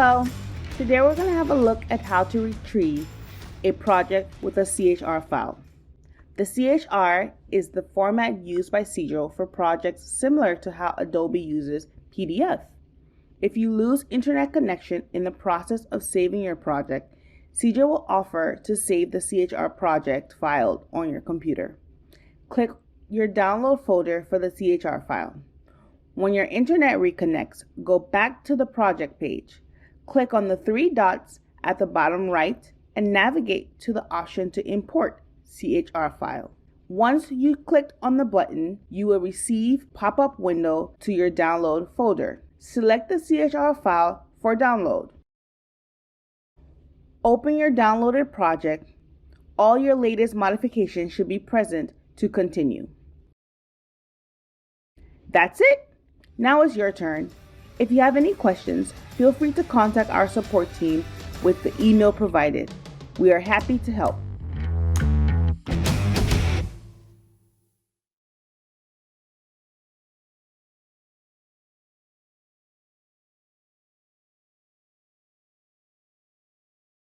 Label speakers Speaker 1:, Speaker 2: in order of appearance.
Speaker 1: Hello, today we're going to have a look at how to retrieve a project with a CHR file. The CHR is the format used by Cedreo for projects similar to how Adobe uses PDF. If you lose internet connection in the process of saving your project, Cedreo will offer to save the CHR project file on your computer. Click your download folder for the CHR file. When your internet reconnects, go back to the project page. Click on the three dots at the bottom right and navigate to the option to import CHR file. Once you click on the button, you will receive a pop-up window to your download folder. Select the CHR file for download. Open your downloaded project. All your latest modifications should be present to continue. That's it. Now it's your turn. If you have any questions, feel free to contact our support team with the email provided. We are happy to help.